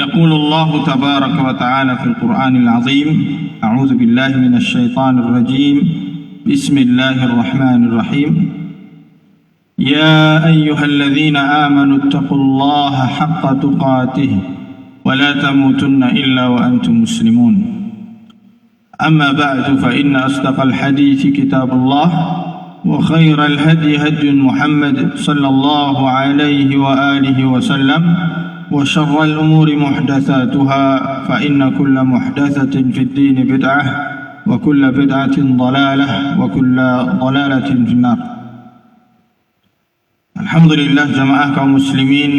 يقول الله تبارك وتعالى في القرآن العظيم: أعوذ بالله من الشيطان الرجيم. بسم الله الرحمن الرحيم. يا أيها الذين آمنوا اتقوا الله حق تقاته ولا تموتن إلا وأنتم مسلمون. أما بعد فإن أصدق الحديث كتاب الله وخير الهدي هدي محمد صلى الله عليه وآله وسلم وشر الأمور محدثاتها فإن كل محدثة في الدين بدعة وكل بدعة ضلالة وكل ضلالة في النار. Alhamdulillah jamaah kaum muslimin,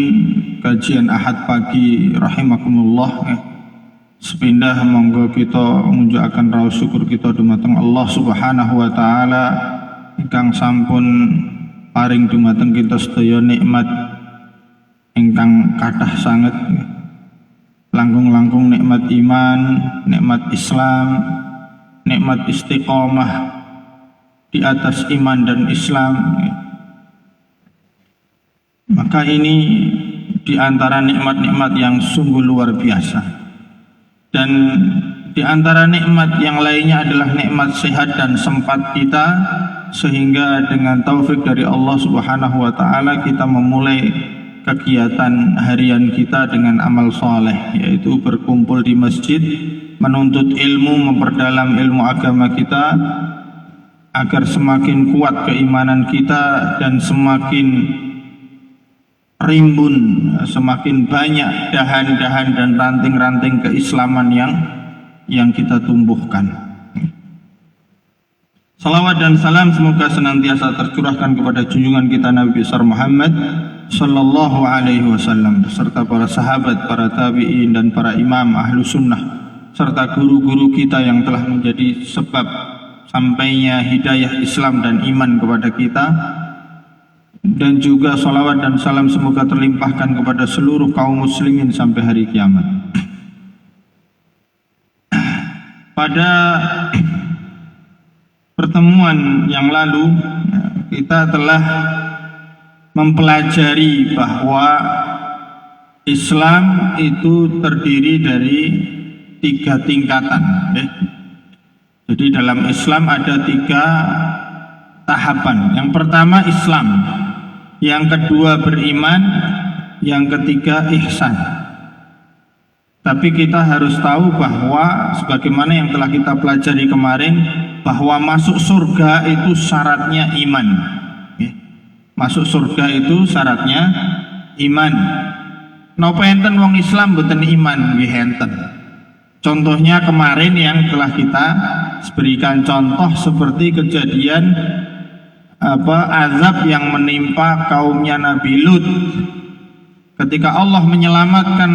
kajian Ahad pagi rahimakumullah. Sepindah monggo kita munjukaken raos syukur kita dumateng Allah Subhanahu wa taala ingkang sampun paring dumateng kita sedaya nikmat ingkang kathah sanget, langkung-langkung nikmat iman, nikmat Islam, nikmat istiqomah di atas iman dan Islam. Maka ini di antara nikmat-nikmat yang sungguh luar biasa. Dan di antara nikmat yang lainnya adalah nikmat sehat dan sempat kita, sehingga dengan taufik dari Allah Subhanahu wa taala kita memulai kegiatan harian kita dengan amal soleh, yaitu berkumpul di masjid, menuntut ilmu, memperdalam ilmu agama kita agar semakin kuat keimanan kita dan semakin rimbun, semakin banyak dahan-dahan dan ranting-ranting keislaman yang kita tumbuhkan. Salawat dan salam semoga senantiasa tercurahkan kepada junjungan kita Nabi besar Muhammad sallallahu alaihi wasallam beserta para sahabat, para tabi'in dan para imam ahlu sunnah serta guru-guru kita yang telah menjadi sebab sampainya hidayah Islam dan iman kepada kita. Dan juga salawat dan salam semoga terlimpahkan kepada seluruh kaum muslimin sampai hari kiamat. Pada pertemuan yang lalu kita telah mempelajari bahwa Islam itu terdiri dari 3 tingkatan. Jadi dalam Islam ada 3 tahapan. Yang pertama Islam, yang kedua beriman, yang ketiga ihsan. Tapi kita harus tahu bahwa sebagaimana yang telah kita pelajari kemarin, bahwa masuk surga itu syaratnya iman. Masuk surga itu syaratnya iman. Napa enten wong Islam mboten iman nggih enten. Contohnya kemarin yang telah kita berikan contoh seperti kejadian azab yang menimpa kaumnya Nabi Lut. Ketika Allah menyelamatkan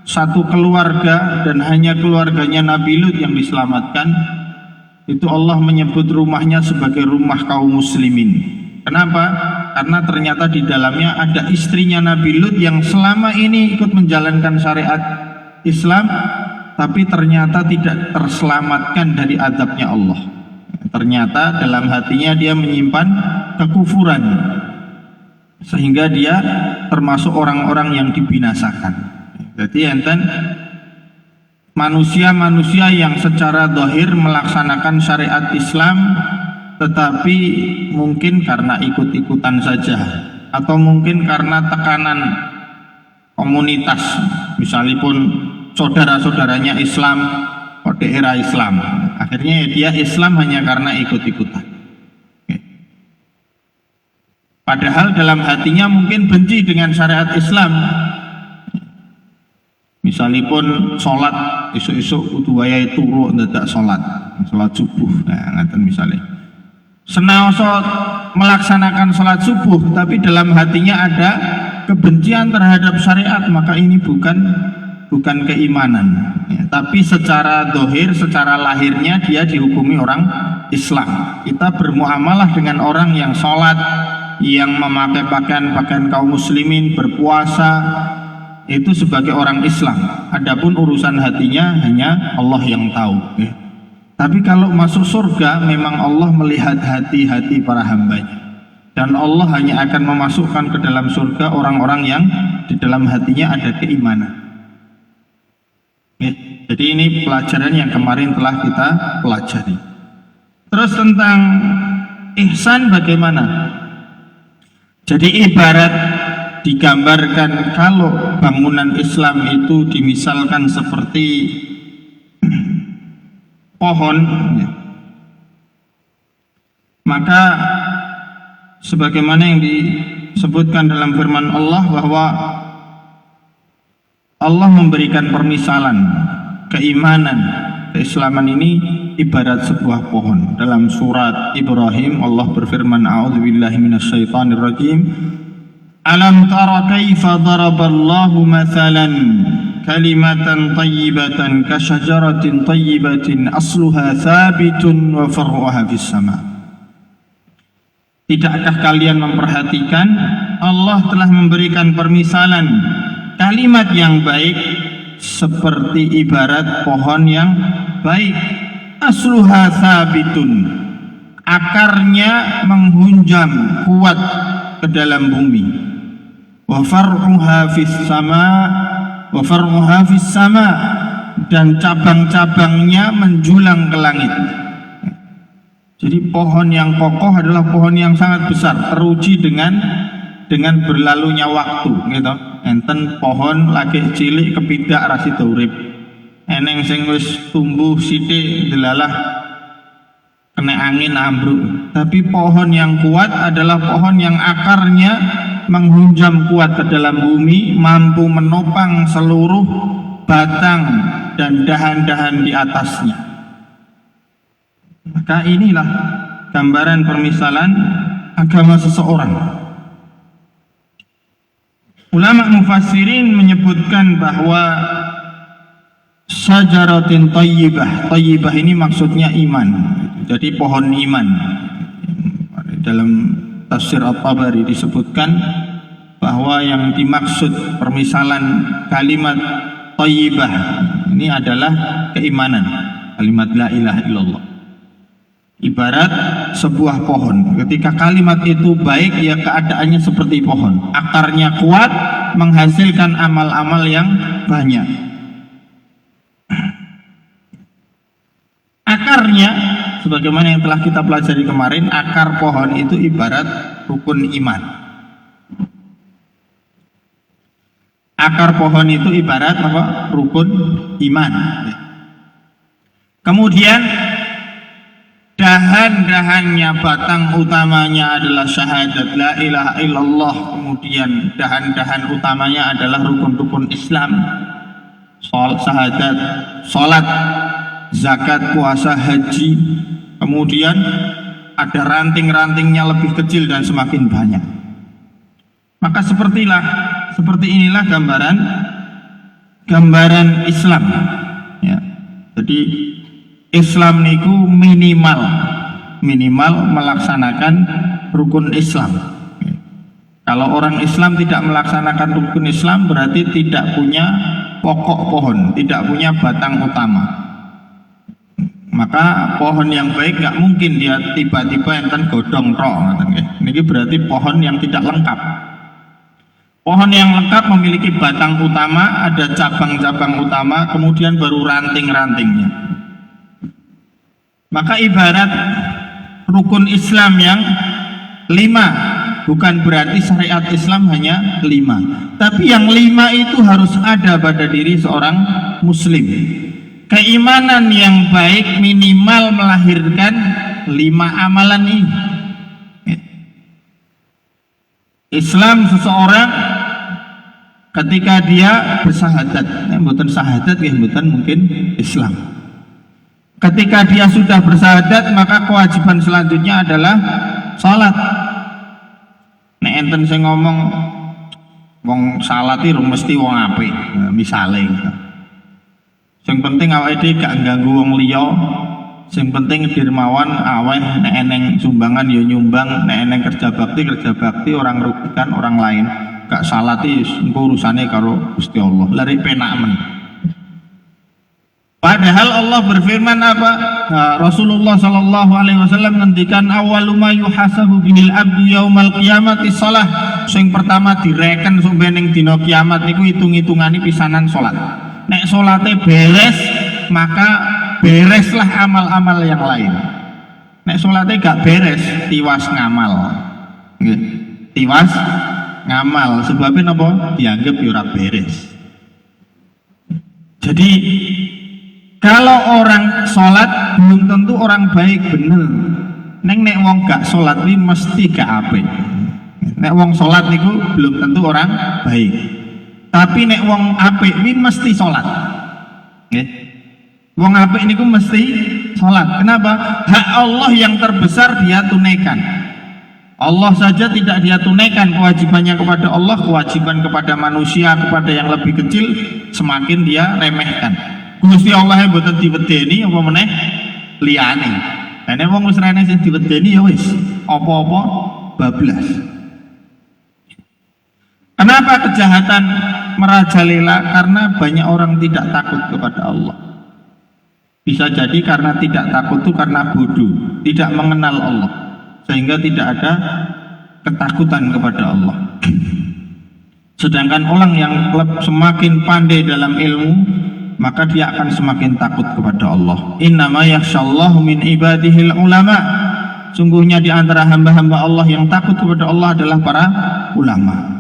satu keluarga dan hanya keluarganya Nabi Lut yang diselamatkan, itu Allah menyebut rumahnya sebagai rumah kaum muslimin. Kenapa? Karena ternyata di dalamnya ada istrinya Nabi Lut yang selama ini ikut menjalankan syariat Islam, tapi ternyata tidak terselamatkan dari azabnya Allah. Ternyata dalam hatinya dia menyimpan kekufuran, sehingga dia termasuk orang-orang yang dibinasakan. Jadi enten manusia-manusia yang secara zahir melaksanakan syariat Islam, tetapi mungkin karena ikut-ikutan saja, atau mungkin karena tekanan komunitas, misalipun saudara-saudaranya Islam, daerah Islam, akhirnya dia Islam hanya karena ikut-ikutan. Padahal dalam hatinya mungkin benci dengan syariat Islam. Misalipun sholat isuk-isuk kudu wayahe turu ndak sholat subuh, nah ngaten misalnya. Senaoso melaksanakan sholat subuh, tapi dalam hatinya ada kebencian terhadap syariat, maka ini bukan keimanan, tapi secara dohir, secara lahirnya dia dihukumi orang Islam. Kita bermuamalah dengan orang yang sholat, yang memakai pakaian kaum muslimin, berpuasa, itu sebagai orang Islam. Adapun urusan hatinya hanya Allah yang tahu. Tapi kalau masuk surga, memang Allah melihat hati-hati para hambanya, dan Allah hanya akan memasukkan ke dalam surga orang-orang yang di dalam hatinya ada keimanan. Ya, jadi ini pelajaran yang kemarin telah kita pelajari. Terus tentang ihsan bagaimana? Jadi ibarat digambarkan kalau bangunan Islam itu dimisalkan seperti pohon, ya, maka sebagaimana yang disebutkan dalam firman Allah bahwa Allah memberikan permisalan keimanan, keislaman ini ibarat sebuah pohon. Dalam surat Ibrahim Allah berfirman, a'udzubillahi minasyaitonirrajim, alam tara kaifa daraballahu mathalan kalimatan tayyibatan kasyajaratin tayyibatin asluha thabitun wa far'uha fis sama. Tidakkah kalian memperhatikan Allah telah memberikan permisalan kalimat yang baik seperti ibarat pohon yang baik, asluha thabitun, akarnya menghunjam kuat ke dalam bumi, wa far'uha fis sama, dan cabang-cabangnya menjulang ke langit. Jadi pohon yang kokoh adalah pohon yang sangat besar, teruji dengan berlalunya waktu, gitu. Enten pohon lagi cilik kepidak rasida urip, eneng sing wis tumbuh sithik delalah kena angin ambruk. Tapi pohon yang kuat adalah pohon yang akarnya menghunjam kuat ke dalam bumi, mampu menopang seluruh batang dan dahan-dahan di atasnya. Maka inilah gambaran permisalan agama seseorang. Ulama mufassirin menyebutkan bahwa syajaratin thayyibah, thayyibah ini maksudnya iman. Jadi pohon iman. Dalam tafsir At-Tabari disebutkan bahwa yang dimaksud permisalan kalimat thayyibah ini adalah keimanan, kalimat la ilaha illallah. Ibarat sebuah pohon, ketika kalimat itu baik, ya keadaannya seperti pohon, akarnya kuat, menghasilkan amal-amal yang banyak. Akarnya, sebagaimana yang telah kita pelajari kemarin, akar pohon itu ibarat rukun iman. Akar pohon itu ibarat apa? Rukun iman. Kemudian dahan-dahannya, batang utamanya adalah syahadat la ilaha illallah. Kemudian dahan-dahan utamanya adalah rukun-rukun Islam, syahadat, sholat, zakat, puasa, haji. Kemudian ada ranting-rantingnya lebih kecil dan semakin banyak. Maka seperti inilah gambaran Islam, ya. Jadi Islam niku minimal melaksanakan rukun Islam. Kalau orang Islam tidak melaksanakan rukun Islam berarti tidak punya pokok pohon, tidak punya batang utama. Maka pohon yang baik nggak mungkin dia tiba-tiba enten godong tok. Ini berarti pohon yang tidak lengkap. Pohon yang lengkap memiliki batang utama, ada cabang-cabang utama, kemudian baru ranting-rantingnya. Maka ibarat rukun Islam yang 5, bukan berarti syariat Islam hanya 5, tapi yang 5 itu harus ada pada diri seorang muslim. Keimanan yang baik minimal melahirkan 5 amalan ini. Islam seseorang ketika dia bersahadat, bukan sahadat ya, bukan mungkin Islam. Ketika dia sudah bersahadat, maka kewajiban selanjutnya adalah salat. Nek enten sing ngomong wong salat iki mesti wong apik, misale. Sing penting awake dhewe gak ganggu wong liya. Sing penting dermawan, aweh nek eneng sumbangan ya nyumbang, nek eneng kerja bakti orang merugikan orang lain. Gak salat iki urusane karo Gusti Allah. Lari penak men. Padahal Allah berfirman apa? Rasulullah sallallahu alaihi wasallam ngendikan awwalu ma yuhasabu bihil abdu yaumal qiyamati shalah. Sing pertama direken sampe ning dina kiamat niku hitung-hitungane pisanan salat. Nek salate beres, maka bereslah amal-amal yang lain. Nek salate gak beres, tiwas ngamal. Nggih. Tiwas ngamal. Sebabnya napa? Dianggap ora beres. Jadi kalau orang sholat belum tentu orang baik bener. Nek wong gak sholat ini mesti gak apik. Nek wong sholat niku belum tentu orang baik. Tapi nek wong apik ini mesti sholat. Wong apik niku mesti sholat. Kenapa? Hak Allah yang terbesar dia tunaikan. Allah saja tidak dia tunaikan kewajibannya kepada Allah, kewajiban kepada manusia, kepada yang lebih kecil semakin dia remehkan. Gusti Allah yang boten diwedeni apa meneh liyane. Nek wong wis rene sing diwedeni ya wis apa-apa bablas. Kenapa kejahatan merajalela? Karena banyak orang tidak takut kepada Allah. Bisa jadi karena tidak takut itu karena bodoh, tidak mengenal Allah, sehingga tidak ada ketakutan kepada Allah. Sedangkan orang yang semakin pandai dalam ilmu, maka dia akan semakin takut kepada Allah. Innama yakhshallahu min ibadihil ulama. Sungguhnya di antara hamba-hamba Allah yang takut kepada Allah adalah para ulama.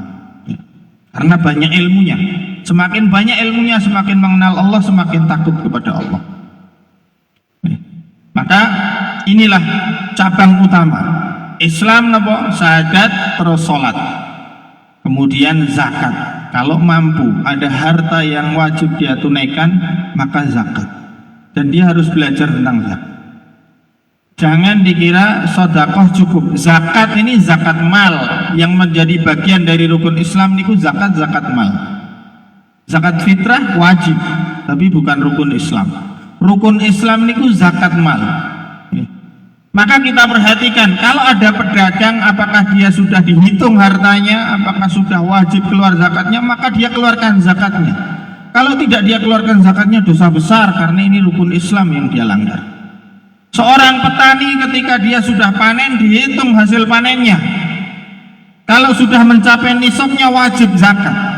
Karena banyak ilmunya. Semakin banyak ilmunya, semakin mengenal Allah, semakin takut kepada Allah. Maka inilah cabang utama Islam, napa? Syahadat, terus sholat, kemudian zakat. Kalau mampu ada harta yang wajib dia tunaikan, maka zakat. Dan dia harus belajar tentang zakat. Jangan dikira sedekah cukup. Zakat ini zakat mal yang menjadi bagian dari rukun Islam niku zakat mal. Zakat fitrah wajib, tapi bukan rukun Islam. Rukun Islam niku zakat mal. Maka kita perhatikan, kalau ada pedagang, apakah dia sudah dihitung hartanya, apakah sudah wajib keluar zakatnya, maka dia keluarkan zakatnya. Kalau tidak dia keluarkan zakatnya, dosa besar, karena ini rukun Islam yang dia langgar. Seorang petani ketika dia sudah panen, dihitung hasil panennya. Kalau sudah mencapai nisabnya, wajib zakat.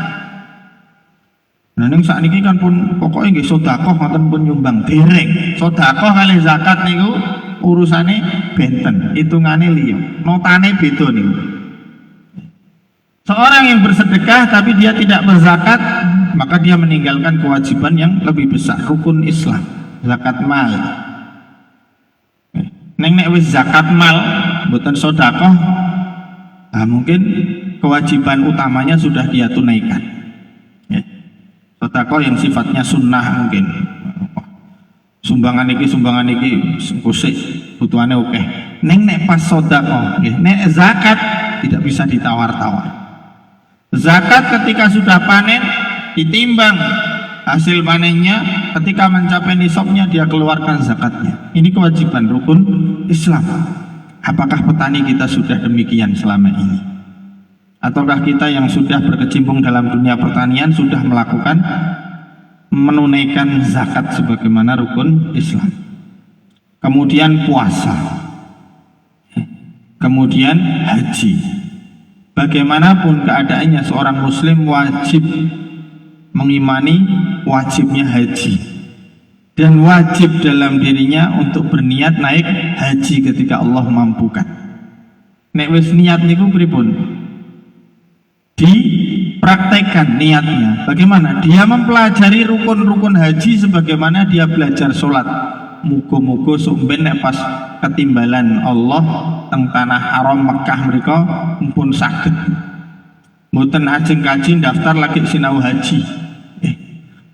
Nah, ning sakniki kan pun pokoknya nggih sedekah ngoten pun nyumbang dereng. Sedekah kali zakat niku urusane benten, hitungane liya. Notane beda niku. Seorang yang bersedekah tapi dia tidak berzakat, maka dia meninggalkan kewajiban yang lebih besar, rukun Islam, zakat mal. Neng nek wis zakat mal, mboten sedekah, mungkin kewajiban utamanya sudah dia tunaikan. Sedekah yang sifatnya sunnah mungkin. Sumbangan iki kusik butuhane oke. Neng nek pas sedekah, nek zakat tidak bisa ditawar-tawar. Zakat ketika sudah panen ditimbang hasil panennya, ketika mencapai nisabnya dia keluarkan zakatnya. Ini kewajiban rukun Islam. Apakah petani kita sudah demikian selama ini? Ataukah kita yang sudah berkecimpung dalam dunia pertanian sudah melakukan menunaikan zakat sebagaimana rukun Islam? Kemudian puasa, kemudian haji. Bagaimanapun keadaannya, seorang muslim wajib mengimani wajibnya haji, dan wajib dalam dirinya untuk berniat naik haji ketika Allah mampukan. Nek wis niat niku pripun? Dipraktekkan niatnya. Bagaimana? Dia mempelajari rukun-rukun haji sebagaimana dia belajar sholat. Mugo-mugo sumben nek pas ketimbalan Allah teng tanah haram Mekah mereka mumpun saged. Mboten ajeng-kaji daftar lagi sinau haji.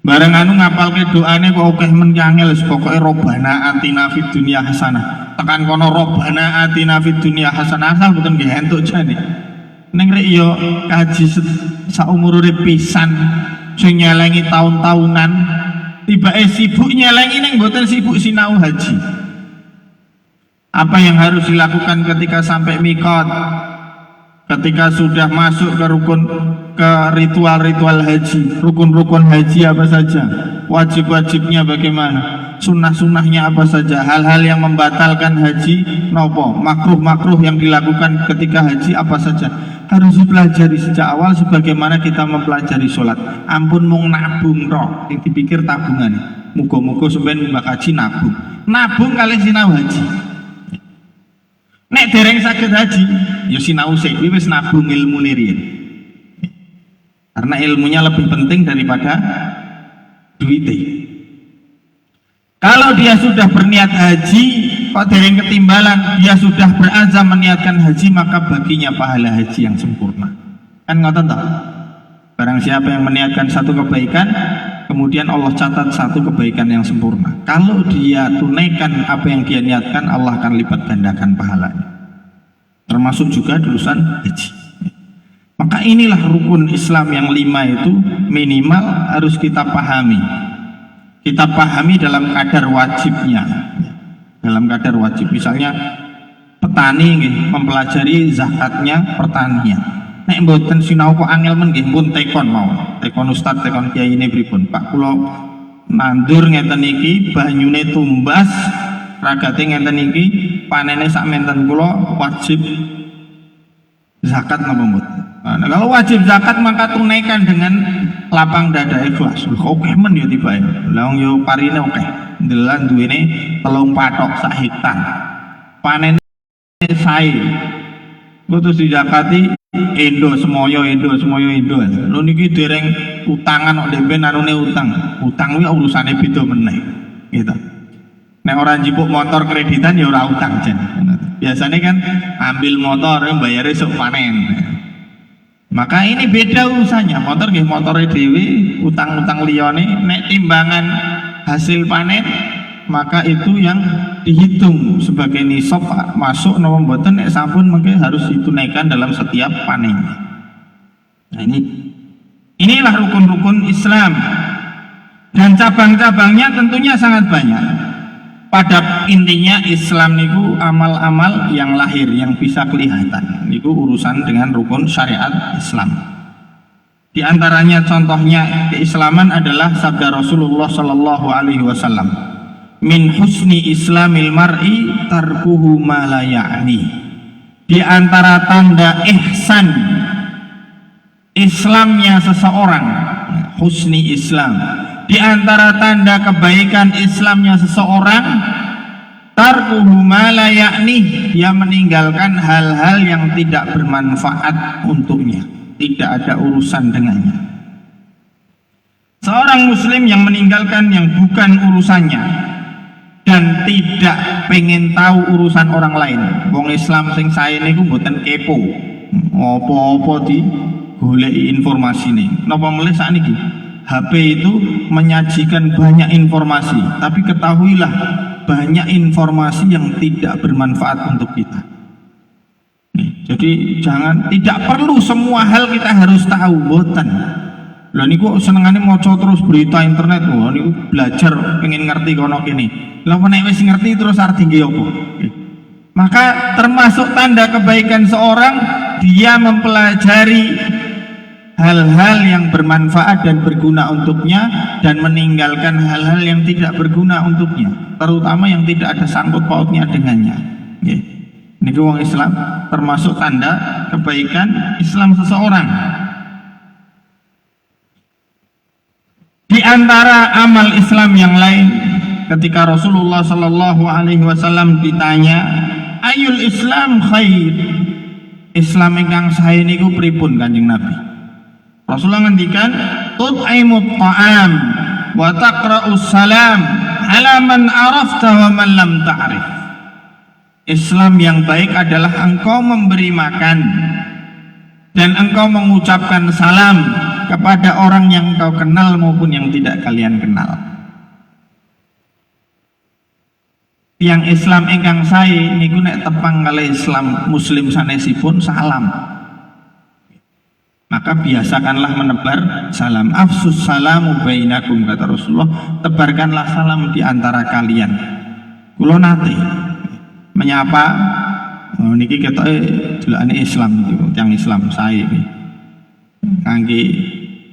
Bareng anu ngapalke doane kok akeh men yangel, pokoke robana atina fid dunya hasanah. Tekan kono robana atina fid dunya hasanah asal mboten nggih entuk jane. Neng rek yo kaji saumur urip pisan sing nyelengi tahun-tahunan, tibake sibuk nyelengi ning mboten sibuk sinau haji. Apa yang harus dilakukan ketika sampai mikot? Ketika sudah masuk ke ritual-ritual haji, rukun-rukun haji apa saja, wajib-wajibnya bagaimana, sunnah-sunnahnya apa saja, hal-hal yang membatalkan haji nopo, makruh-makruh yang dilakukan ketika haji apa saja. harus dipelajari sejak awal sebagaimana kita mempelajari sholat. Ampun mung nabung roh, yang dipikir tabungan. Muga-muga sampeyan mbak haji nabung. Nabung kali sinau haji. Nek dereng saged haji, ya sinau sik, wis nabung ilmu riyen. Karena ilmunya lebih penting daripada duitnya. Kalau dia sudah berniat haji, kok dereng ketimbalan, dia sudah berazam meniatkan haji, maka baginya pahala haji yang sempurna. Kan ngoten toh? Barang siapa yang meniatkan satu kebaikan, kemudian Allah catat satu kebaikan yang sempurna. Kalau dia tunaikan apa yang dia niatkan, Allah akan lipat gandakan pahalanya. Termasuk juga urusan haji. Maka inilah rukun Islam yang 5 itu minimal harus kita pahami. Kita pahami dalam kadar wajibnya. Dalam kadar wajib, misalnya petani nggih mempelajari zakatnya pertanian. Nek mboten sinau kok angel men nggih pun tekon mau. Tekon ustaz, tekon kiai ini pripun? Pak kula nandur ngeten iki banyune tumbas, ragate ngeten iki panene sak menten kula wajib zakat napa mboten? Nah, kalau wajib zakat maka tunaikan dengan lapang dada ikhlas. Oke men ya tiba ya. Lah yo parine oke. Ndelan duwene 3 patok sak hektar. Panene sae. Terus dizakati endo semoyo. Lho niki dereng utangan kok demben anune utang. Utang kuwi urusane beda meneh. Gitu. Nek ora njipuk motor kreditan ya ora utang jen. Biasanya kan ambil motor bayare sok panen. Maka ini beda urusannya. Motor nggih motore dhewe, utang-utang liyane, nek timbangan hasil panen maka itu yang dihitung sebagai nisab masuk napa mboten, nek sampun mungkin harus ditunaikan dalam setiap panen. Nah inilah rukun-rukun Islam. Dan cabang-cabangnya tentunya sangat banyak. Pada intinya Islam niku amal-amal yang lahir yang bisa kelihatan. Niku urusan dengan rukun syariat Islam. Di antaranya contohnya keislaman adalah sabda Rasulullah sallallahu alaihi wasallam. Min husni islamil mar'i tarkuhu ma la ya'ni. Di antara tanda ihsan Islamnya seseorang, husni Islam. Di antara tanda kebaikan Islamnya seseorang, tarkuhu ma la ya'ni, dia meninggalkan hal-hal yang tidak bermanfaat untuknya, tidak ada urusan dengannya. Seorang muslim yang meninggalkan yang bukan urusannya dan tidak pengen tahu urusan orang lain. Wong Islam sing sae niku mboten kepo. Apa-apa di goleki informasine. Napa melih sakniki? HP itu menyajikan banyak informasi, tapi ketahuilah banyak informasi yang tidak bermanfaat untuk kita. Jadi tidak perlu semua hal kita harus tahu, boten. Lah niku senengane maca terus berita internet, wah niku belajar pengen ngerti kono kene. Lah nek wis ngerti terus artine apa? Maka termasuk tanda kebaikan seorang, dia mempelajari hal-hal yang bermanfaat dan berguna untuknya dan meninggalkan hal-hal yang tidak berguna untuknya, terutama yang tidak ada sangkut pautnya dengannya. Ini wong Islam termasuk tanda kebaikan Islam seseorang. Di antara amal Islam yang lain, ketika Rasulullah Sallallahu Alaihi Wasallam ditanya, ayul Islam khair, Islam ingkang sae niku pripun Kanjeng Nabi? Rasulullah ngendikan, tut'imut ta'am wa taqra'us salam ala man arafta wa man lam ta'rif. Islam yang baik adalah engkau memberi makan dan engkau mengucapkan salam kepada orang yang engkau kenal maupun yang tidak kalian kenal. Yang Islam ingkang sae niku nek tepang kalih Islam muslim sanesipun salam. Maka biasakanlah menebar salam. Afsus salamu bainakum, kata Rasulullah, tebarkanlah salam di antara kalian. Kula nate menyapa niki ketoke delokane Islam niku, tiyang Islam sae iki. Kangge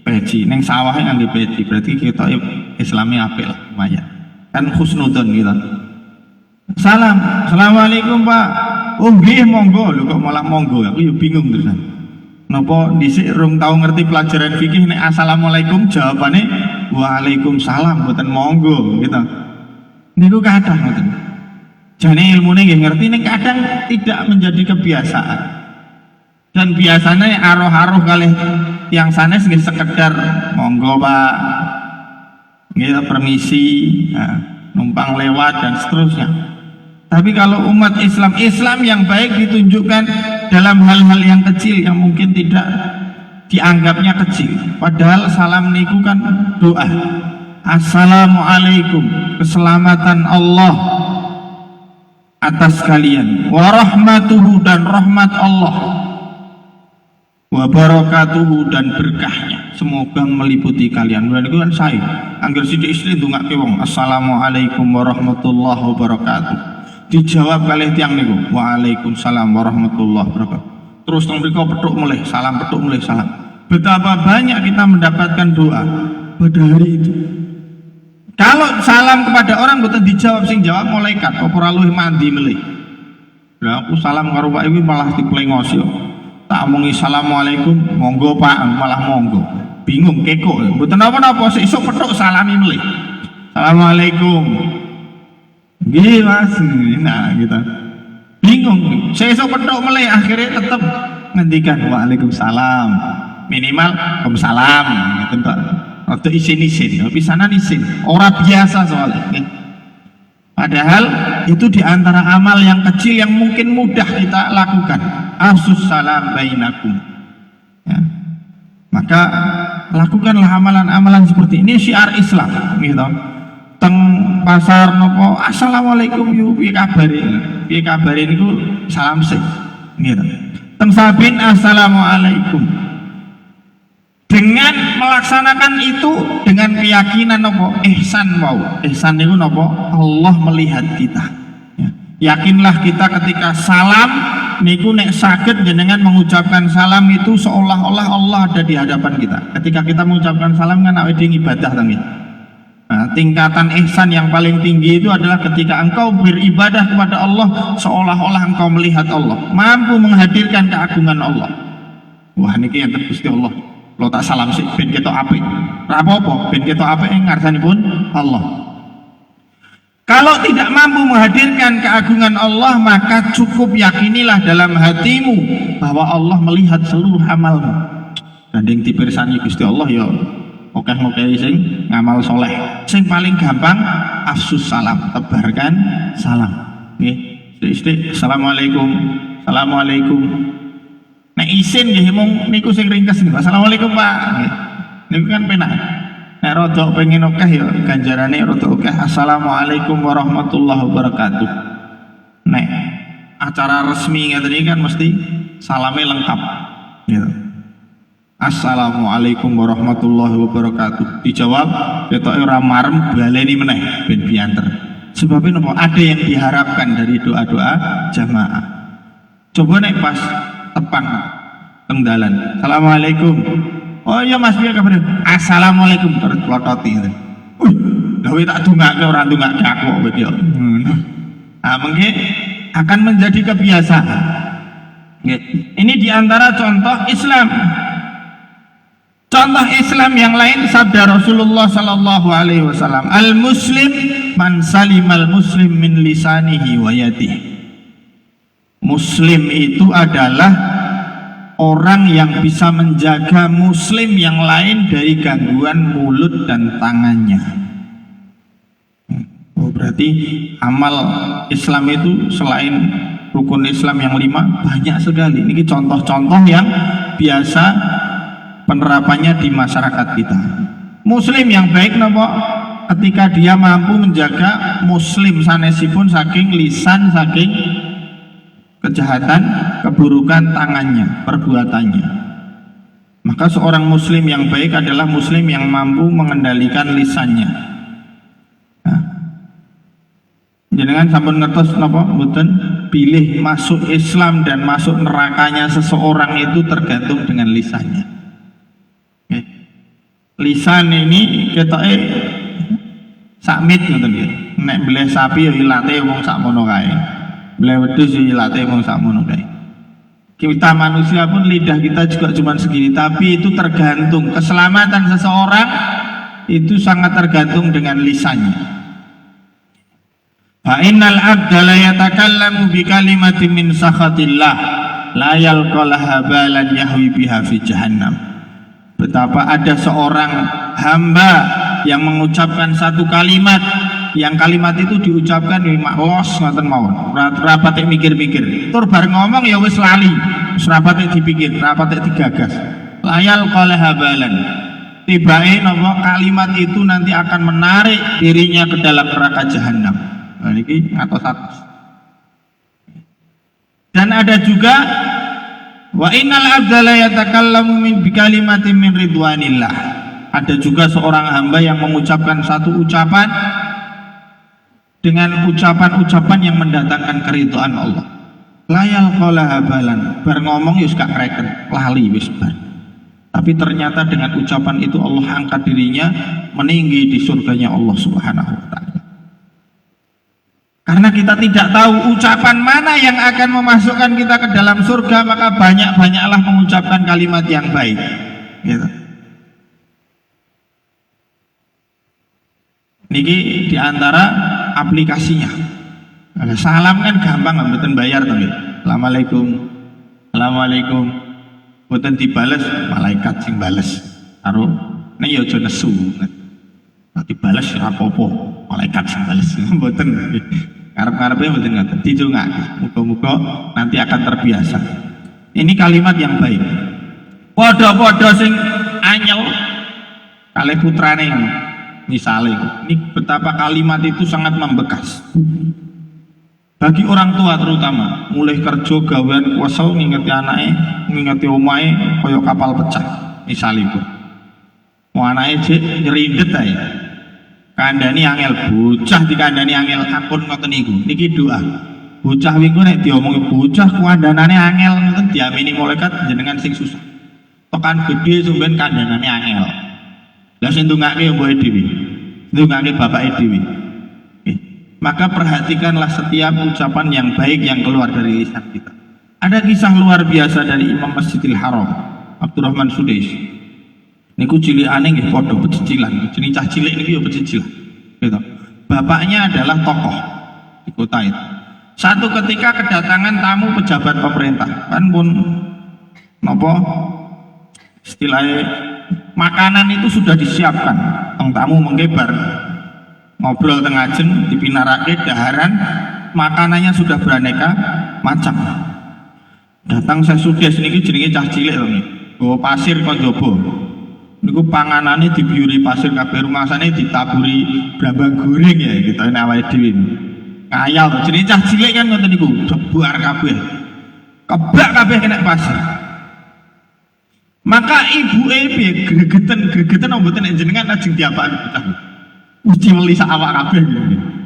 peci ning sawahe ngangge peci, berarti ketoke Islame apik lah, lumayan. Kan husnudon gitu. Salam, assalamualaikum Pak. Oh nggih monggo, lho kok malah monggo, aku ya bingung terusan. Napa dhisik rung tau ngerti pelajaran fikih nek assalamualaikum jawabane waalaikumsalam mboten monggo gitu. Niku kathah ngoten. Jane ilmune nggih ngerti ning kadang tidak menjadi kebiasaan. Dan biasanya aruh-aruh kalih yang sanes nggih sekedar monggo Pak. Nggih permisi, numpang lewat dan seterusnya. Tapi kalau umat Islam yang baik ditunjukkan dalam hal-hal yang kecil yang mungkin tidak dianggapnya kecil. Padahal salam niku kan doa. Assalamualaikum, keselamatan Allah atas kalian. Wa rahmatuhu, dan rahmat Allah. Wa barakatuhu, dan berkahnya semoga meliputi kalian. Dan itu kan saya angger sithik istri ndongake wong assalamualaikum warahmatullahi wabarakatuh. Dijawab kalih tiyang niku waalaikumsalam warahmatullahi wabarakatuh. Terus teng mriku petuk mulih salam, petuk mulih salam. Betapa banyak kita mendapatkan doa pada hari itu. Kalau salam kepada orang mboten dijawab, sing jawab malaikat apa ora luwih mandi melih. Lah aku salam karo Pak iki malah diplengosi. Tak omongi assalamualaikum, monggo Pak, malah monggo. Bingung kekok. Mboten napa-napa, sesuk petuk salami melih. Assalamualaikum. Nggih Mas. Nah, gitu. Bingung. Sesuk petuk melih akhirnya tetep ngendikan waalaikumsalam. Minimal waalaikumsalam gitu Pak. Atau isin-isin, pisanan isin. Ora biasa soalnya. Padahal itu diantara amal yang kecil yang mungkin mudah kita lakukan. Afsus salam bainakum. Ya. Maka lakukanlah amalan-amalan seperti ini, syiar Islam gitu. Teng pasar nopo assalamualaikum yu piye kabare niku salam sih gitu. Teng sabin assalamualaikum. Dengan melaksanakan itu dengan keyakinan nopo ihsan wau. Ihsan niku nopo Allah melihat kita. Ya. Yakinlah kita ketika salam niku nek saged jenengan mengucapkan salam itu seolah-olah Allah ada di hadapan kita. Ketika kita mengucapkan salam kan awake dhewe ibadah tangge. Nah, tingkatan ihsan yang paling tinggi itu adalah ketika engkau beribadah kepada Allah seolah-olah engkau melihat Allah, mampu menghadirkan keagungan Allah. Wah niki enten Gusti Allah. Lo tak salam sih ben ketok apik. Ora apa-apa, ben ketok apik ing ngarsanipun Allah. Kalau tidak mampu menghadirkan keagungan Allah, maka cukup yakinilah dalam hatimu bahwa Allah melihat seluruh amalmu. Gandeng dipirsani Gusti Allah ya oke-oke sing ngamal soleh. Sing paling gampang afsus salam, tebarkan salam. Nggih. Sithik assalamualaikum. Assalamualaikum. Nek isin nggih mung niku sing ringkes niku. Assalamualaikum Pak. Nggih. Niku kan penak. Nek rada pengen akeh ya ganjarane rada akeh. Assalamualaikum warahmatullahi wabarakatuh. Nek acara resmi ngeten iki kan mesti salame lengkap. Gitu. Assalamualaikum warahmatullahi wabarakatuh. Dijawab ketoke ora marem baleni meneh ben bianter. Sebabnya napa? Ada yang diharapkan dari doa-doa jamaah. Coba nek pas tepang teng dalan. Assalamualaikum. Oh iya Mas piye kabar? Assalamualaikum terus plototi. Gawe tak dongake ora dongake aku kok yo. Ah mengke akan menjadi kebiasaan. Ini diantara contoh Islam. Contoh Islam yang lain sabda Rasulullah sallallahu alaihi wasallam, al-muslim man salimal muslim min lisanihi wa yadihi. Muslim itu adalah orang yang bisa menjaga muslim yang lain dari gangguan mulut dan tangannya. Oh, berarti amal Islam itu selain rukun Islam yang 5 banyak sekali. Ini contoh-contoh yang biasa penerapannya di masyarakat kita. Muslim yang baik nopo ketika dia mampu menjaga muslim sanesipun saking lisan, saking kejahatan, keburukan tangannya, perbuatannya. Maka seorang muslim yang baik adalah muslim yang mampu mengendalikan lisannya. Nah, jenengan sampun ngertos napa mboten pilih masuk Islam dan masuk nerakanya seseorang itu tergantung dengan lisannya. Lisan ini ketoke sakmit ngoten nggih. Nek mbleh sapi ya ilate wong sakmono kae. Mbleh wedhus ya ilate wong sakmono kae. Kita manusia pun lidah kita juga cuma segini, tapi itu tergantung keselamatan seseorang itu sangat tergantung dengan lisannya. Fa innal abda la yatakallamu bi kalimatin min sakhatillah la yalqalaha balan yahwi biha fi jahannam. Betapa ada seorang hamba yang mengucapkan satu kalimat, yang kalimat itu diucapkan di maklos ngoten mawon, rapate mikir-mikir. Tur bar ngomong ya wis lali, wis rapate dipikir, rapate digagas. La yalqalaha balan. Tibae napa kalimat itu nanti akan menarik dirinya ke dalam neraka jahanam. Nah, ini atos-atos. Dan ada juga wa innal abda la yatakallamu min bikalimatin min ridwanillah. Ada juga seorang hamba yang mengucapkan satu ucapan dengan ucapan-ucapan yang mendatangkan keridhaan Allah. Layal qala habalan, bar ngomong ya gak kreken, lali wis bar. Tapi ternyata dengan ucapan itu Allah angkat dirinya meninggi di surganya Allah Subhanahu wa taala. Karena kita tidak tahu ucapan mana yang akan memasukkan kita ke dalam surga, maka banyak-banyaklah mengucapkan kalimat yang baik. Gitu. Niki diantara aplikasinya. Salam kan gampang, mboten bayar tapi. Assalamualaikum. Assalamualaikum. Mboten dibales, malaikat sing bales. Karo nek ya aja nesu. Nek dibales ora apa-apa, malaikat sing bales. Mboten. Karep-karepe mboten ngoten. Didongake. Muga-muga nanti akan terbiasa. Ini kalimat yang baik. Padha-padha sing anyel kalih putrane misalnya, ini betapa kalimat itu sangat membekas bagi orang tua terutama. Mulai kerja gawean kesel ngingeti anake, ngingeti omahe kaya kapal pecah misalnya. Mau anake jek nyerindet ae. Kandhani angel, bocah dikandhani angel, ampun ngoten niku. Niki doa. Bocah wingi nek diomongi bocah kuandanane angel ngoten diamini malaikat jenengan sing susah. Tekan gede sumben kandhanane angel. Lah sing ndongake mboke dhewe. Ndongake bapake dhewe. Maka perhatikanlah setiap ucapan yang baik yang keluar dari lisan kita. Ada kisah luar biasa dari Imam Masjidil Haram, Abdurrahman Sudais. Niku cilikane nggih padha pecicilan. Jeneng cah cilik niki ya pecicilan. Gitu. Bapaknya adalah tokoh di kota itu. Satu ketika kedatangan tamu pejabat pemerintah, kan pun napa istilahnya makanan itu sudah disiapkan. Tamu menggebar ngobrol tengah jen dipinarake daharan, makanannya sudah beraneka macam. Datang saya sudah niki jenenge cah cilik to niki. Bawa pasir kok njaba. Niku panganane dibiuri pasir kabeh, rumasane ditaburi brambang goreng ya gitu awake dhewe. Ngayal to jenenge cah cilik kan ngoten niku, jebar kabeh. Kebak kabeh kena pasir. Maka ibu piye gregeten mboten nek jenengan ajeng diapakake bocah. Mesti meli sak awak kabeh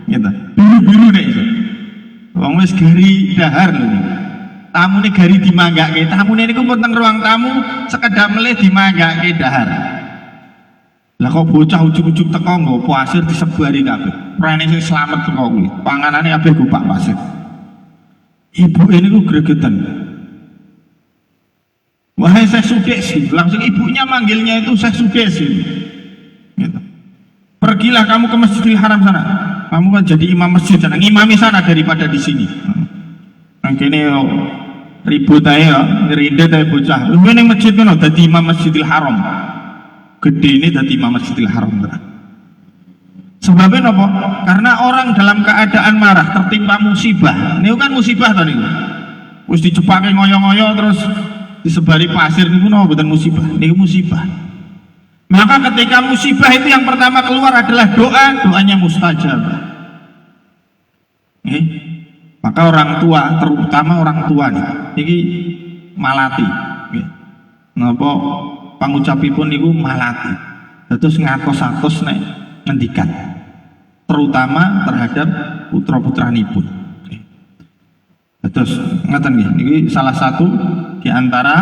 gitu. Biru-biru nek iso. Wong wis gari dahar lho. Tamune gari dimanggake. Tamune niku pun teng ruang tamu sekedap melih dimanggake dahar. Lah kok bocah ujug-ujug teko nggo pasir disebari kabeh. Prene sing slamet teko kuwi. Panganane kabeh gupak pasir. Ibu niku gregeten. Wahai Syekh Sudesi, langsung ibunya manggilnya itu Syekh Sudesi. Gitu. Pergilah kamu ke Masjidil Haram sana. Kamu kan jadi imam masjid sana, ngimami sana daripada di sini. Ini ribut aja, ngerindet aja bocah. Lu ning masjid kono dadi imam Masjidil Haram. Gede ini dadi imam Masjidil Haram. Sebabnya apa? Karena orang dalam keadaan marah tertimpa musibah. Ini kan musibah tadi. Terus dicepake ngoyo-ngoyo terus disebari pasir niku napa mboten musibah, niku musibah. Maka ketika musibah itu yang pertama keluar adalah doa, doanya mustajab. Maka orang tua, terutama orang tua niki malati. Napa pangucapipun niku malati. Terus ngatos-atos nek ngendikan. Terutama terhadap putra-putranipun. Terus ngaten nggih, niki salah satu di antara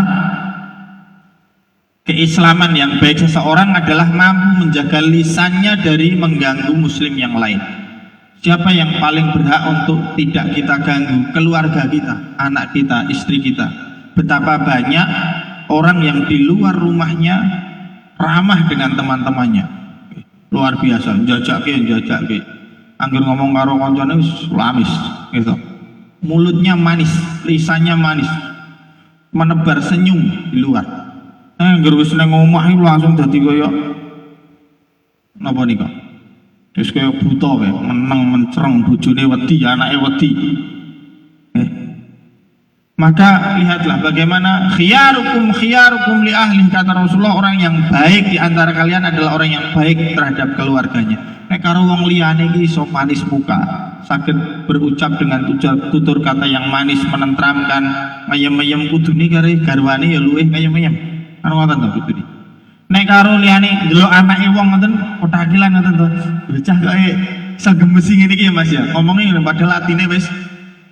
keislaman yang baik seseorang adalah mampu menjaga lisannya dari mengganggu muslim yang lain. Siapa yang paling berhak untuk tidak kita ganggu? Keluarga kita, anak kita, istri kita. betapa banyak orang yang di luar rumahnya ramah dengan teman-temannya, luar biasa, jajake. Angger ngomong karo koncone wis lamis gitu. Mulutnya manis, lisannya manis, menebar senyum di luar. Angger wis nang omah iku langsung dadi kaya napa nika? Wis kaya buta kae, meneng mencereng, bojone wedi, anake wedi. Maka lihatlah bagaimana khiyarukum li ahli, kata Rasulullah, orang yang baik di antara kalian adalah orang yang baik terhadap keluarganya. Nek karo wong liyane iki iso manis muka, saged berucap dengan tutur kata yang manis menenteramkan, mayem-mayem kudune karo garwane ya luwih mayem-mayem. Anu ngoten to kudune. Nek karo liyane ndelok anake wong ngoten kotakilan ngoten to. Bocah kaya sagemes ngene iki ya Mas ya. Ngomongnya padahal atine wis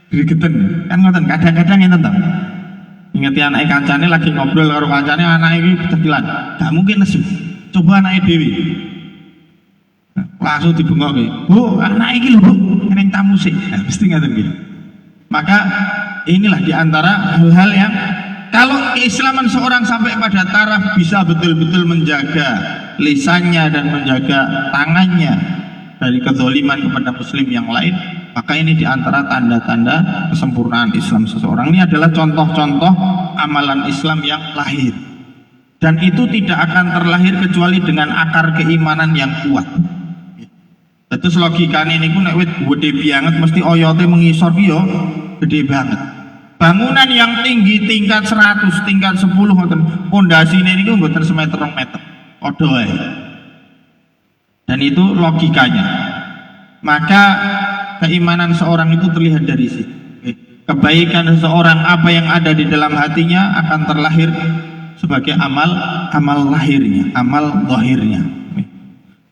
gregeten. Kan ngoten kadang-kadang ngene to. Ingeti anake kancane lagi ngobrol karo kancane, anake iki kotakilan. Gak mungkin nesu. Coba anake dhewe. Langsung dibengok, Bu, anak iki lho, Bu, neng tamu sih. Nah, mesti ngaten gitu. Maka inilah diantara hal-hal yang kalau keislaman seorang sampai pada taraf bisa betul-betul menjaga lisannya dan menjaga tangannya dari kezaliman kepada muslim yang lain, maka ini diantara tanda-tanda kesempurnaan Islam seseorang. Ini adalah contoh-contoh amalan Islam yang lahir, dan itu tidak akan terlahir kecuali dengan akar keimanan yang kuat. Terus logikanya ini nek wit gede banget mesti oyote mengisor yo gede banget. Bangunan yang tinggi tingkat 100, tingkat 10 ngoten, pondasine niku mboten semeter 2 meter. Padha wae. Dan itu logikanya. Maka keimanan seorang itu terlihat dari situ. Kebaikan seseorang, apa yang ada di dalam hatinya akan terlahir sebagai amal lahirnya, amal zahirnya.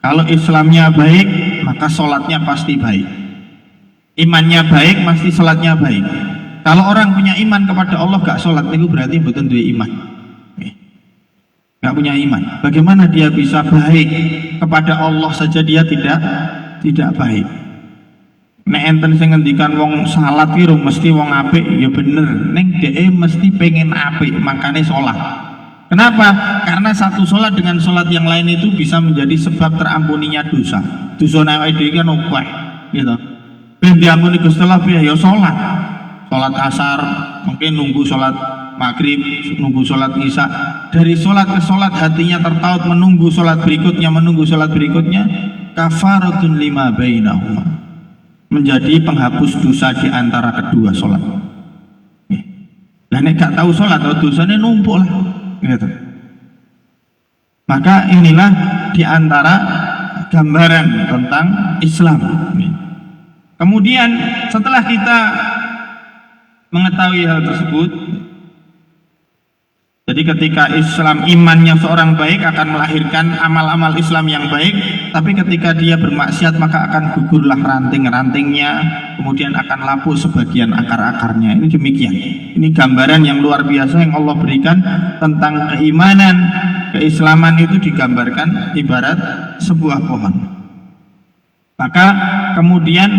Kalau Islamnya baik, maka sholatnya pasti baik. Imannya baik, pasti sholatnya baik. Kalau orang punya iman kepada Allah gak sholat, itu berarti betul duwe iman. Gak punya iman. Bagaimana dia bisa baik kepada Allah saja dia tidak baik? Nek enten sing ngendikan wong salat ki mesti wong apik, ya bener. Ning dhek mesti pengen apik, makane sholat. Kenapa? Karena satu sholat dengan sholat yang lain itu bisa menjadi sebab terampuninya dosa. Dosa nek dhewe kan akeh, gitu. Ben diampuni Gusti Allah ya sholat. Sholat asar, mungkin nunggu sholat maghrib, nunggu sholat isya. Dari sholat ke sholat hatinya tertaut menunggu sholat berikutnya. Kafaratun lima bainahuma, menjadi penghapus dosa di antara kedua sholat. Lah nek gak tahu sholat, dosanya numpuk lah. Gitu. Maka inilah diantara gambaran tentang Islam. Kemudian setelah kita mengetahui hal tersebut, jadi ketika Islam, imannya seorang baik akan melahirkan amal-amal Islam yang baik, tapi ketika dia bermaksiat maka akan gugurlah ranting-rantingnya, kemudian akan lapuk sebagian akar-akarnya. Ini demikian. Ini gambaran yang luar biasa yang Allah berikan tentang keimanan. Keislaman itu digambarkan ibarat sebuah pohon. Maka kemudian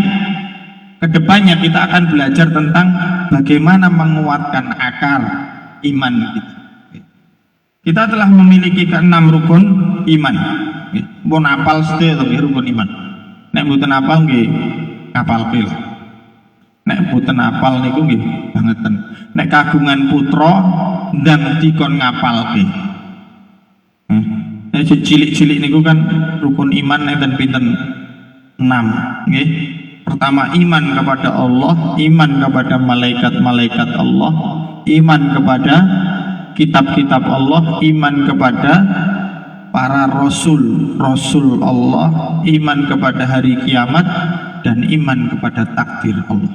kedepannya kita akan belajar tentang bagaimana menguatkan akar iman kita. Kita telah memiliki 6 rukun iman. Pun apal sedaya rukun iman. Nek mboten apal nggih apalke lah. Nek mboten apal niku nggih bangeten. Nek kagungan putra ndang dikon ngapalke. Nek cilik-cilik niku kan rukun iman enten pinten 6 nggih. Pertama, iman kepada Allah, iman kepada malaikat-malaikat Allah, iman kepada kitab-kitab Allah, iman kepada para rasul Allah, iman kepada hari kiamat, dan iman kepada takdir Allah.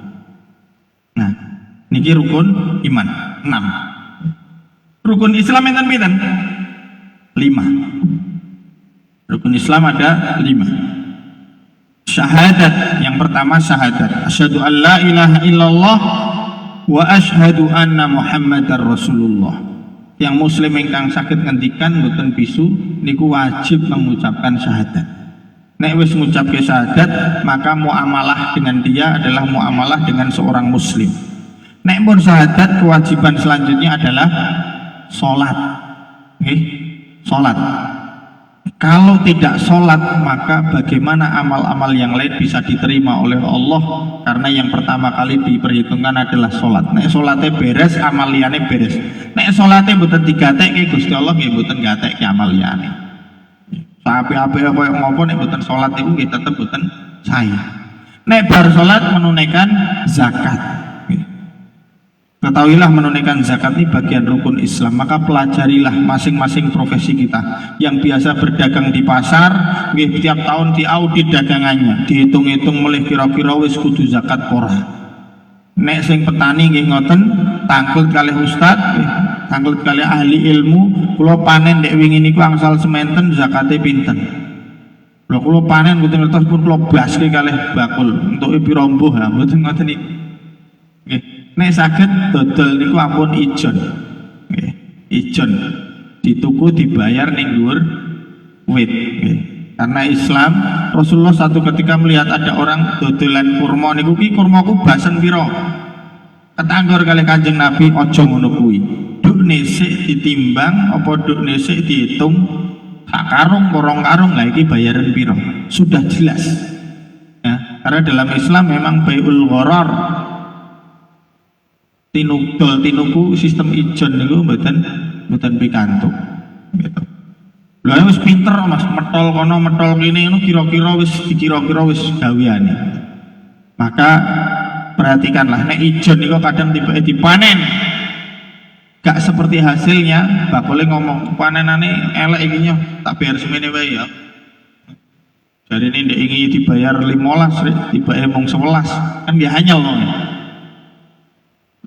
Nah, niki rukun iman 6. Rukun Islam enten pinten? 5. Rukun Islam ada 5. Syahadat, yang pertama syahadat. Asyhadu an la ilaha illallah wa asyhadu anna Muhammadar Rasulullah. Yang muslim ingkang sakit ngendikan mboten bisu niku wajib mengucapkan syahadat. Nek wis ngucapke syahadat, maka muamalah dengan dia adalah muamalah dengan seorang muslim. Nek pun syahadat kewajiban selanjutnya adalah sholat. Sholat. Kalau tidak sholat maka bagaimana amal-amal yang lain bisa diterima oleh Allah? Karena yang pertama kali diperhitungkan adalah sholat. Nek sholatnya beres, amal liyane beres. Nek sholatnya mboten digatekke Gusti Allah nggih mboten gatekke amal liyane. Sapi-api koyo ngopo nek mboten sholat iku nggih tetep mboten sah. Nek bar sholat menunaikan zakat. Ketahuilah menunaikan zakat ini bagian rukun Islam. Maka pelajarilah masing-masing profesi kita. Yang biasa berdagang di pasar, tiap tahun diaudit dagangannya, dihitung-hitung mulai kira-kira wis kudu zakat pora. Nek sing petani nggih ngoten, tangklet kalih ustad, tangklet kalih ahli ilmu, kula panen dek wingi niku angsal sementen zakate pinten. Lha kula panen mboten ngertos pun kula baske kalih bakul, entuke pira mbuh ha mboten ngoten niku. Nggih. Nek saged dodol niku ampun ijon. Nggih, ijon. Dituku dibayar ning dhuwur wit, nggih. Karena Islam, Rasulullah satu ketika melihat ada orang dodolan kurma niku ki kurmaku basen pira. Ketanggor kali Kanjeng Nabi aja ngono kuwi. Duk nesik ditimbang apa duk nesik dihitung sak karung porong karung lah iki bayaran pira. Sudah jelas. Ya, karena dalam Islam memang bai'ul gharar. Tinuku sistem ijon niku mboten pikantuk gitu. Lha wis pinter Mas, metol kono metol kene ngono kira-kira wis gaweane. Maka perhatikanlah nek ijon niku kadang tibake dipanen gak seperti hasilnya, bakule ngomong panenane elek iki nyo tak bayar semene wae ya. Jarine ndek iki dibayar 15 tibake mung 11 kan dia hanyal ngono.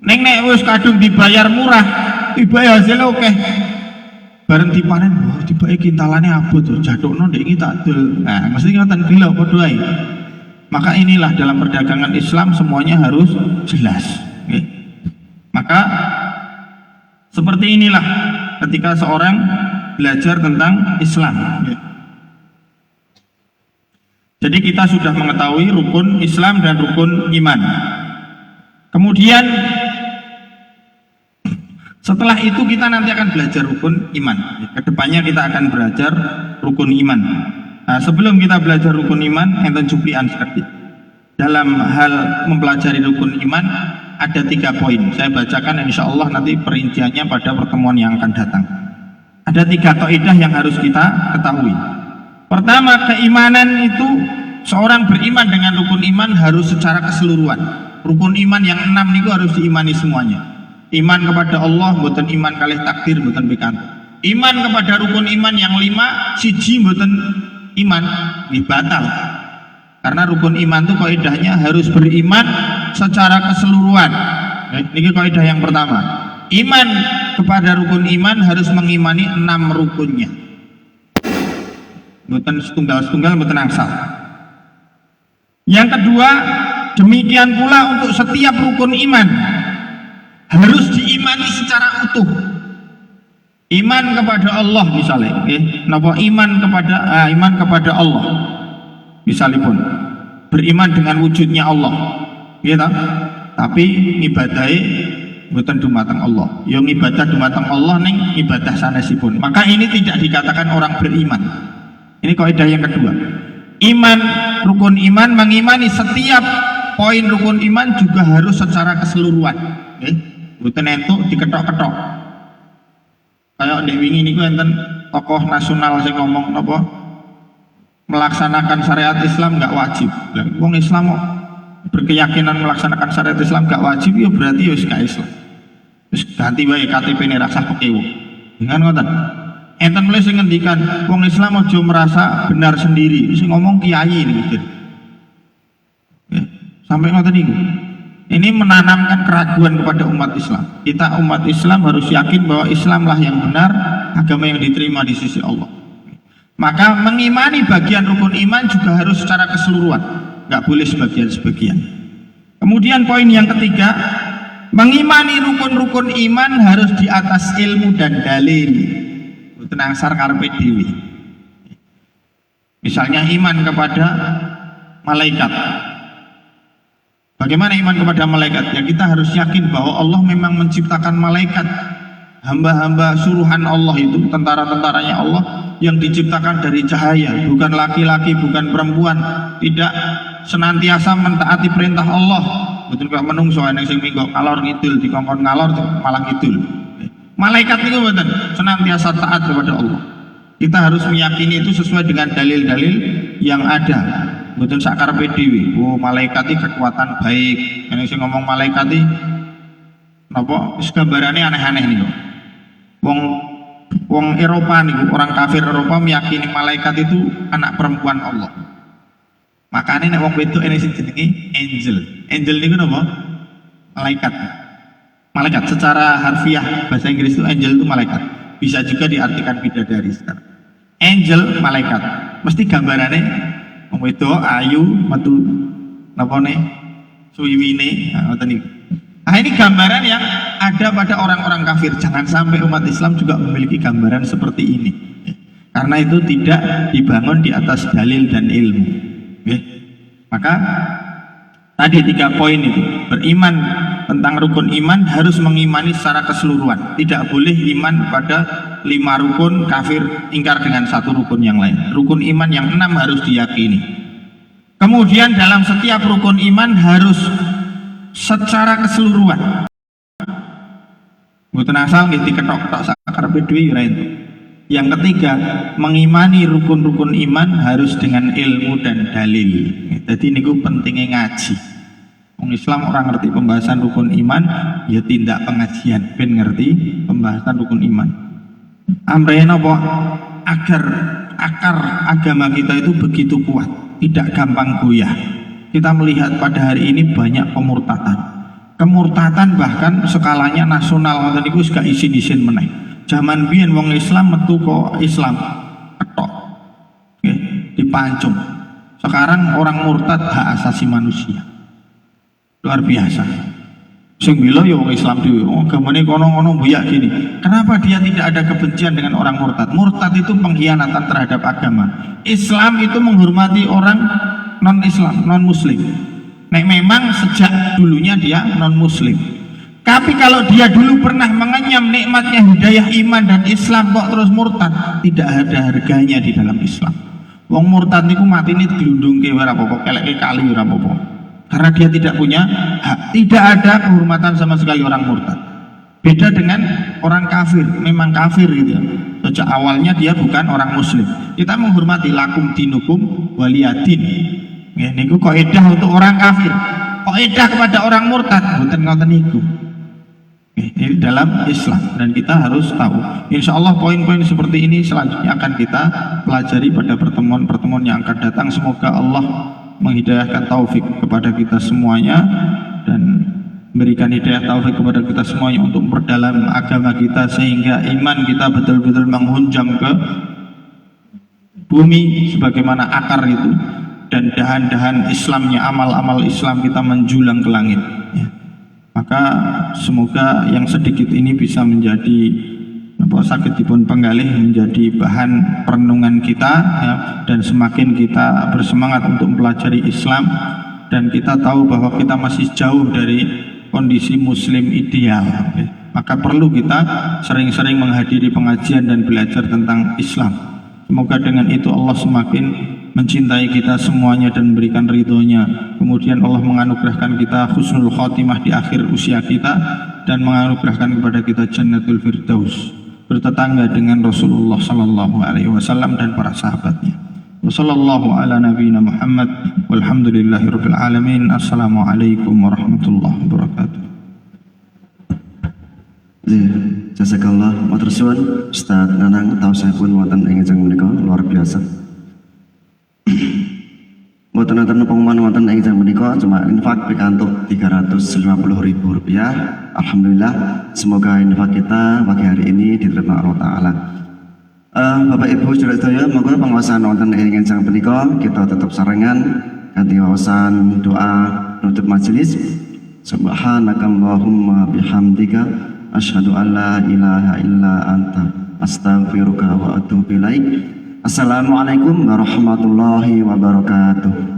Neng nek wis kadung dibayar murah, dibayar hasilnya oke. Bareng dipanen, wah dibake kintalane abot to, jadukno ndek iki tak dol. Nah, mesti ngoten gila padha ae. Maka inilah dalam perdagangan Islam semuanya harus jelas. Okay. Maka seperti inilah ketika seorang belajar tentang Islam. Okay. Jadi kita sudah mengetahui rukun Islam dan rukun iman. Kemudian setelah itu kita nanti akan belajar rukun iman. Kedepannya kita akan belajar rukun iman. Nah, sebelum kita belajar rukun iman, enten cuplian sedikit. Dalam hal mempelajari rukun iman ada 3 poin. Saya bacakan insya Allah nanti perinciannya pada pertemuan yang akan datang. Ada 3 kaidah yang harus kita ketahui. Pertama, keimanan itu seorang beriman dengan rukun iman harus secara keseluruhan. Rukun iman yang 6 itu harus diimani semuanya. Iman kepada Allah, mboten iman kalih takdir, mboten pikantuk. Iman kepada rukun iman yang 5, siji mboten iman, nggih batal. Karena rukun iman itu kaidahnya harus beriman secara keseluruhan. Ini kaidah yang pertama. Iman kepada rukun iman harus mengimani 6 rukunnya. Mboten setunggal-setunggal, mboten angsal. Yang kedua, demikian pula untuk setiap rukun iman harus diimani secara utuh. Iman kepada Allah misalnya, napa iman kepada Allah. Misalipun beriman dengan wujudnya Allah, gitu. Tapi ngibadahi mboten dumateng Allah. Yang ibadah dumateng Allah ning ibadah sanesipun. Maka ini tidak dikatakan orang beriman. Ini kaidah yang kedua. Iman, rukun iman mengimani setiap poin rukun iman juga harus secara keseluruhan. Mboten entuk diketok-ketok. Kayak ndek wingi niku enten tokoh nasional sing ngomong napa melaksanakan syariat Islam enggak wajib. Lah wong Islam kok berkeyakinan melaksanakan syariat Islam enggak wajib ya berarti ya wis gak Islam. Wis ganti wae KTP-ne rasah pekewo. Dengan ngoten. Enten mulai sing ngendikan wong Islam aja merasa benar sendiri. Sing ngomong kiai niku. Sampai ngoten niku. Ini menanamkan keraguan kepada umat Islam. Kita umat Islam harus yakin bahwa Islamlah yang benar, agama yang diterima di sisi Allah. Maka mengimani bagian rukun iman juga harus secara keseluruhan, nggak boleh sebagian-sebagian. Kemudian poin yang ketiga, mengimani rukun-rukun iman harus di atas ilmu dan dalil. Tenang sar karpe dewi. Misalnya iman kepada malaikat. Bagaimana iman kepada malaikat? Ya kita harus yakin bahwa Allah memang menciptakan malaikat, hamba-hamba suruhan Allah itu, tentara-tentaranya Allah yang diciptakan dari cahaya, bukan laki-laki, bukan perempuan, tidak senantiasa mentaati perintah Allah. Betul kok menungso yang sing minggu ngalor ngidul dikongkon ngalor malah ngidul. Malaikat itu betul senantiasa taat kepada Allah. Kita harus meyakini itu sesuai dengan dalil-dalil yang ada. Betul sakar PDW. Oh malaikat itu kekuatan baik. Yang sing ngomong malaikat itu napa? Gambarannya aneh-aneh nih kok. Wong Eropa nih, orang kafir Eropa meyakini malaikat itu anak perempuan Allah. Makanya nek wong wedok ini sing jenenge angel. Angel niku napa? Malaikat. Malaikat secara harfiah bahasa Inggris itu angel itu malaikat. Bisa juga diartikan bidadari sekarang. Angel malaikat. Mesti gambarannya wong wedok ayu metu napa ne suwiwine ngoten niku. Nah ini gambaran yang ada pada orang-orang kafir. Jangan sampai umat Islam juga memiliki gambaran seperti ini. Karena itu tidak dibangun di atas dalil dan ilmu. Maka tadi 3 poin itu, beriman tentang rukun iman harus mengimani secara keseluruhan. Tidak boleh iman pada 5 rukun, kafir ingkar dengan 1 rukun yang lain. Rukun iman yang 6 harus diyakini. Kemudian dalam setiap rukun iman harus secara keseluruhan. Mboten asal nggih diketok-ketok sakarepe dhewe ora entuk. Yang ketiga, mengimani rukun-rukun iman harus dengan ilmu dan dalil. Jadi niku pentingnya ngaji. Wong Islam orang ngerti pembahasan rukun iman, ya tindak pengajian ben ngerti pembahasan rukun iman. Amrene apa? Agar akar agama kita itu begitu kuat, tidak gampang goyah. Kita melihat pada hari ini banyak pemurtatan. Kemurtatan bahkan skalanya nasional, ngoten niku wis gak isin-isin meneh. Zaman biyen wong Islam metu kok Islam ketok. Nggih, dipancung. Sekarang orang murtad hak asasi manusia. Luar biasa. Sing bila ya wong Islam dhewe, oh agamane kono-kono buyak gini. Kenapa dia tidak ada kebencian dengan orang murtad? Murtad itu pengkhianatan terhadap agama. Islam itu menghormati orang non-Islam, non-Muslim. Nek memang sejak dulunya dia non-Muslim. Tapi kalau dia dulu pernah mengenyam nikmatnya hidayah iman dan Islam kok terus murtad, tidak ada harganya di dalam Islam. Wong murtad niku matine glundungke ora apa-apa, keleke kali ora apa-apa. Karena dia tidak punya hak, tidak ada kehormatan sama sekali orang murtad. Beda dengan orang kafir, memang kafir gitu ya. Sejak awalnya dia bukan orang muslim. Kita menghormati lakum dinukum waliyadin. Ya, niku kaidah untuk orang kafir. Kaidah kepada orang murtad, mboten ngoten niku. Ini dalam Islam dan kita harus tahu. Insya Allah poin-poin seperti ini selanjutnya akan kita pelajari pada pertemuan-pertemuan yang akan datang. Semoga Allah menghidayahkan taufik kepada kita semuanya dan berikan hidayah taufik kepada kita semuanya untuk memperdalam agama kita sehingga iman kita betul-betul menghunjam ke bumi sebagaimana akar itu dan dahan-dahan Islamnya, amal-amal Islam kita menjulang ke langit ya. Maka semoga yang sedikit ini bisa menjadi sakit dipun penggalih menjadi bahan perenungan kita ya, dan semakin kita bersemangat untuk mempelajari Islam dan kita tahu bahwa kita masih jauh dari kondisi muslim ideal ya. Maka perlu kita sering-sering menghadiri pengajian dan belajar tentang Islam. Semoga dengan itu Allah semakin mencintai kita semuanya dan memberikan ridhonya. Kemudian Allah menganugerahkan kita husnul khotimah di akhir usia kita dan menganugerahkan kepada kita jannatul firdaus bertetangga dengan Rasulullah sallallahu alaihi wasallam dan para sahabatnya. Wassallallahu ala nabiyina Muhammad walhamdulillahirabbil alamin. Assalamualaikum warahmatullahi wabarakatuh. Jazakallah matur suwun Ustaz Nanang taosipun wonten ing jeneng menika luar biasa. Mboten wonten pengumuman wonten ing jeneng menika cuma infak pikantuk Rp350.000. Alhamdulillah, semoga infak kita pagi hari ini diterima Allah Taala. Bapak Ibu sedaya, moga pengawasan wonten ing jeneng menika kita tetap sarengan kanthi wawasan doa nutup majelis. Subhanakallahumma bihamdika asyhadu an la ilaha illa anta astaghfiruka wa atubu ilaik. Assalamualaikum warahmatullahi wabarakatuh.